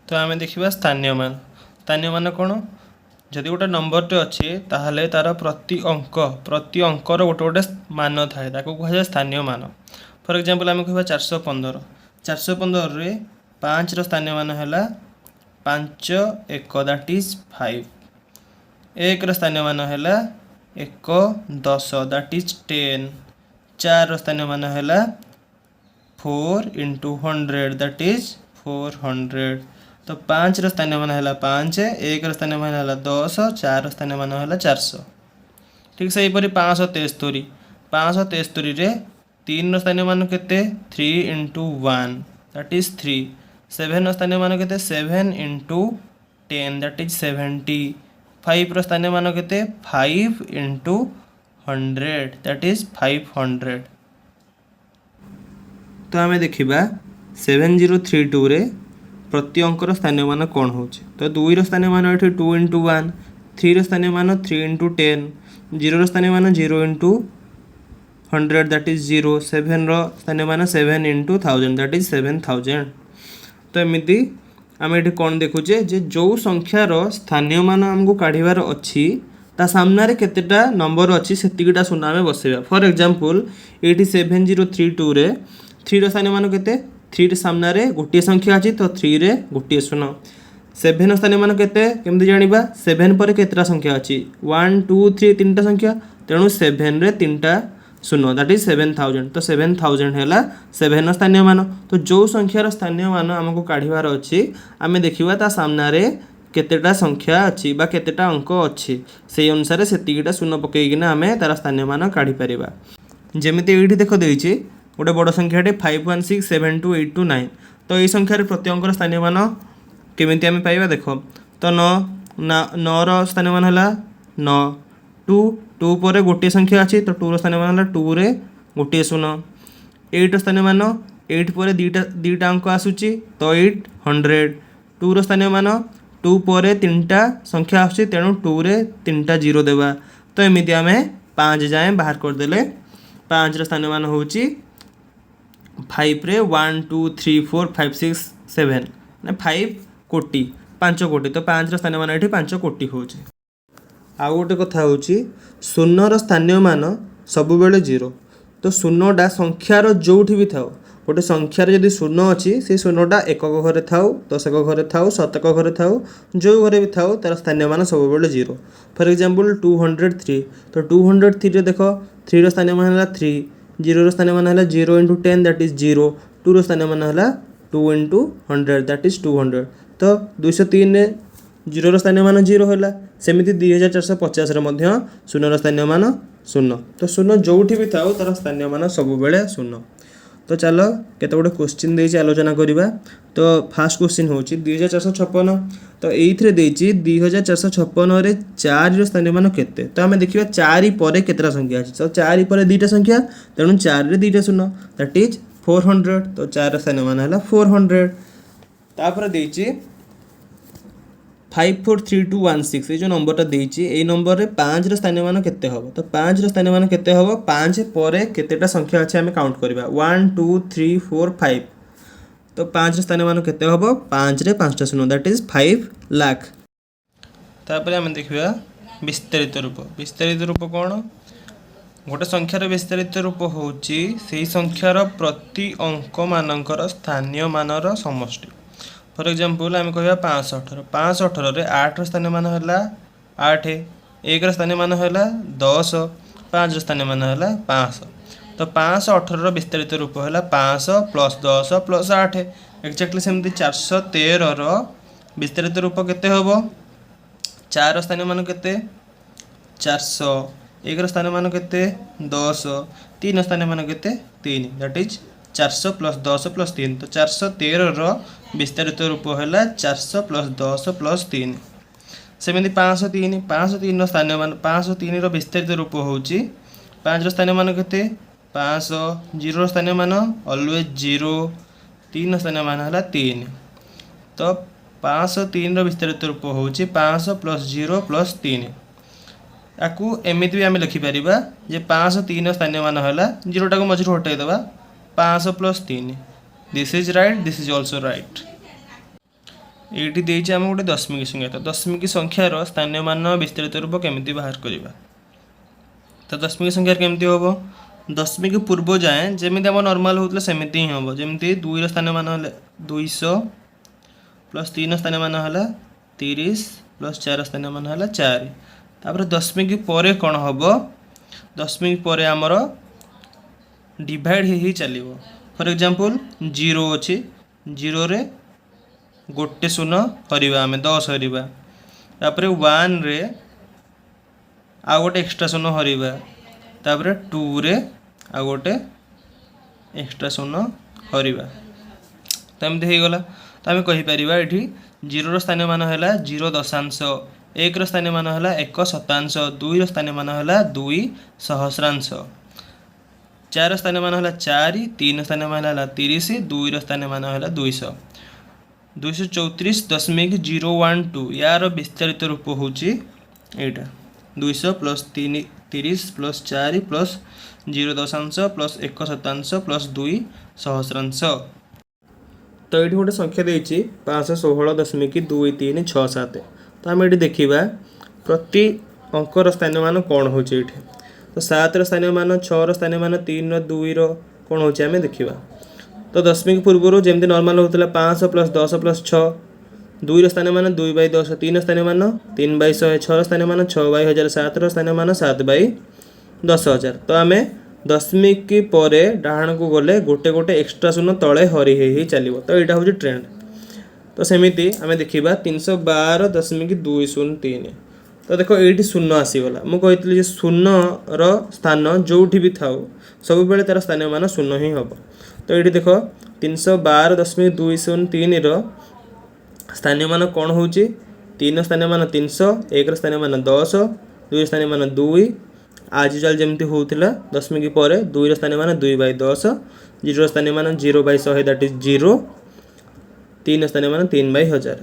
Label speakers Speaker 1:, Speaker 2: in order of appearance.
Speaker 1: तो आम देखा स्थानीय मान कौन जदि गोटे नंबरटे अच्छे ताहले तार प्रति अंकर गोटे गोटे मान थाए कहुए स्थानीय मान। फॉर एग्जांपल आम कह 415 415 5 स्थानीय मान है 5 1 दैट इज 5 1 स्थानीय मान है 1 10 दैट इज 10 4 स्थानीय मान है 4 into 100 दैट इज 400। तो 5 स्थानीय मान है 5 1 स्थानीय मान है 10 4 स्थानीय मान है 400। ठीक से यहीपरि 573 573 3 स्थानीय मान केते 3 into 1 दैट इज 3 7 स्थानीय मान केते 7 into 10 दैट इज 70 5 स्थानीय मान केते 5 into 100 दैट इज 500। तो आम देखा 7032 रे प्रति अंकर स्थानीय मान कौन हो तो 2 स्थानीय मान ये 2 into 1 3 स्थानीय मान 3 into 10 0 स्थानीय मान 0 into 100 दैट इज 0 7 स्थानीय मान 7 into 1000 दैट इज 7000। तो एमती आम ये कौन देखुचे जे जो संख्यार स्थानीय मान आमको काढ़ार अच्छी ता सामने केतेटा नंबर अच्छी सेतिकीटा शून्य आम बसैया। फॉर एग्जांपल ये 7032 रे 3 स्थानीय मान केते 3 सामने गोटे संख्या अच्छी तो 3 रे गोटे शून्य 7 स्थानीय मान केते केमती जानिबा 7 पर केतरा संख्या अच्छी 1 2 3 3टा संख्या तेणु 7 रे 3टा शून्य दैट इज 7000। तो 7000 है 7 स्थानीय मान। तो जो संख्यार स्थानीय मान आमको काढ़ार अच्छी आम देखा ता सामने केतेटा संख्या अच्छी बा केतेटा अंक अच्छी से अनुसार सेतिकीटा शून्य पकईकिना आम तार स्थानीय मान काढ़ी पारिबा। जेमिति एठी देख देइछि गोटे बड़ संख्याटे 51672829 तो ये संख्यार प्रति अंकर स्थानीय मान केमिति आम पाइबा देख तो 9 स्थानीय मान है 9 2 2 पर गोटे संख्या अच्छी तो 2 स्थानीय मान है 2 रे गोटे शून्य 8 स्थानीय मान 8 पर दीटा अंक आसूची तो 8 100 2 स्थानीय मान 2 पर 3टा संख्या आसूची तेणु 2 रे 3टा 0 देवा। तो एमती आम 5 जाए बाहर करदेले 5 स्थानीय मान हूँ 5 रे 1 2 3 4 5 6 7 5 कोटी 5 कोटी तो 5 स्थानीय मान ये 5 कोटी हो। आउ गोटे कथा हूँ शून्यर स्थानीय मान सब बेले 0 तो शून्यटा संख्यार जोठी भी थाओ गोटे संख्यार जदि शून्य अच्छी से शून्यटा एकक घरे थाओ दशक घरे थाओ शतक घरे थाओ जो घरे भी थाओ तार स्थानीय मान सब बेले 0। फॉर एग्जांपल 203 तो 203 देख 3 स्थानीय मान है 3 0 स्थानीय मान है 0 into 10 दैट इज 0 2 स्थानीय मान है 2 into 100 दैट इज 200। तो 203 रे 0 स्थानीय मान 0 है सेमती 2450 शून्यर स्थानीय मान 0 तो शून्य जोठी भी थाओ तार स्थानीय मान सब बेले 0। तो चलो केते गोटे क्वेश्चन देइछि आलोचना करिबा। तो फास्ट क्वेश्चन होछि 2456 तो एइथरे देइछि 2456 रे 4 रो स्थानीय मान केते तो आमे देखिबा 4 पर केतरा संख्या अछि तो 4 पर दीटा संख्या तेणु 4 रे दीटा शून्य दैट इज 400 तो 4 स्थानीय मान है 400। तापर देइछि 543216 ये जो नंबरटा देइछि ए नंबर रे 5 रो स्थानीय मान केते हबो तो 5 रो स्थानीय मान केते हबो 5 पर केतेटा संख्या अछि हमें काउंट करबा 1 2 3 4 5 तो 5 रो स्थानीय मान केते हबो 5 रे 5टा शून्य दैट इज 5 लाख। तापर हम देखिबा विस्तारित रूप कोन गोटे संख्यार विस्तारित रूप होउछि सेही संख्यार प्रति अंक मानकर स्थानीय मानर समष्टि। फॉर एग्जांपल आम कह 518 518 8 स्थानीय मान है 8 1 स्थानीय मान है 10 5 स्थानीय मान है 500 तो 518 विस्तारित रूप है 500 + 10 + 8 एक्जाक्टली सेमती 413 विस्तारित रूप केते होबो 4 स्थानीय मान केते 400 1 स्थानीय मान केते 10 3 स्थानीय मान केते 3 दैट इज 400 + 10 + 3 तो 413 विस्तारित रूप है 400 + 10 + 3 सेमती 503 स्थानीय मान 503 विस्तारित रूप होउची 5 स्थानीय मान केते 500 0 स्थानीय मान ऑलवेज 0 3 स्थानीय मान है 3 तो 503 विस्तारित रूप होउची 500 + 0 + 3 याकू एमिति भी आम लिखिपर जे 503 स्थानीय मान है 0टा को मझे हटाई देवा 500 + 3 this is right this is also right. ये देती आम गोटे दशमिक संख्या तो दशमिक संख्यार स्थानीय मान विस्तारित रूप केमी बाहर करवा तो दशमिक संख्या केमती हम दशमिक पूर्व जाए जमी आम नर्माल होता सेमती ही हम जमी 2 स्थानीय मान 200 प्लस 3 स्थानीय मान है 30 प्लस 4 स्थानीय मान है 4 तापर दशमिक पर कौन हम दशमिक पर आमर डिवाइड ही चलो फॉर एग्जांपल 0 अच्छे 0 रे गोटे शून्य हरवा आम 10 हरवा तापर 1 रे आ गोटे एक्स्ट्रा शून्य हरवा तापर 2 रे आ गोटे एक्स्ट्रा शून्य हरवा तो एमती हो गला तो आम कहीपर ये 0 स्थानीय मान है 0 दशांश 1 स्थानीय मान है 1 शतांश 2 स्थानीय मान है 2 सहस्रांश 4 स्थानीय मान है 4 3 स्थानीय मान है 30 2 स्थानीय मान है 200 234.012 यार विस्तारित रूप हूँ यहाँ 200 प्लस 30 प्लस 4 प्लस 0 दशांश प्लस 1 शतांश प्लस 2 सहस्रांश तो ये गोटे संख्या देती 516.2367 तो आम ये देखा प्रति अंकर स्थानीय मान कौन हो तो 7 स्थानीय मान 6 स्थानीय मान 3 2 कौन हो देखा तो दशमिक पूर्व जमी नर्माल होता 500 प्लस 10 प्लस 6 2 स्थानीय मान 2/10 3 स्थानीय मान 3/100 6 स्थानीय मान 6/1000 7 स्थानीय मान 7/10,000 तो आम दशमिक पर डाहाण को गले गोटे गोटे एक्स्ट्रा शून्य तले हरी ही चलो तो यहाँ हूँ ट्रेंड तो सेमती आम देखा 312.203 तो देख ये शून्य आसीगला मुझे शून्यर स्थान जो भी थाउ सब बेले तार स्थानीय मान शून्य ही हम तो ये देख 312.203 स्थानीय मान कौन हो 3 स्थानीय मान 300 1 स्थानीय मान 10 2 स्थानीय मान 2 आज यूजुअल जमी होता दशमिक पर 2 स्थानीय मान 2/10 0 स्थानीय मान 0/100 दैट इज 0 3 स्थानीय मान 3/1000